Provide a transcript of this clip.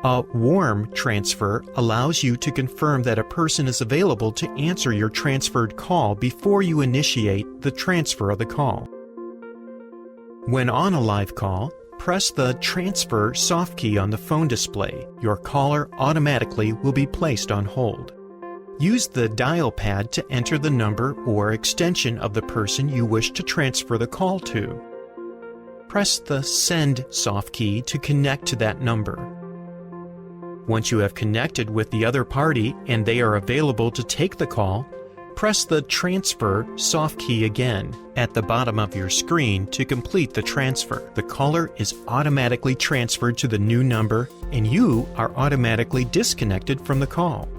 A warm transfer allows you to confirm that a person is available to answer your transferred call before you initiate the transfer of the call. When on a live call, press the Transfer soft key on the phone display. Your caller automatically will be placed on hold. Use the dial pad to enter the number or extension of the person you wish to transfer the call to. Press the Send soft key to connect to that number. Once you have connected with the other party and they are available to take the call, press the Transfer soft key again at the bottom of your screen to complete the transfer. The caller is automatically transferred to the new number and you are automatically disconnected from the call.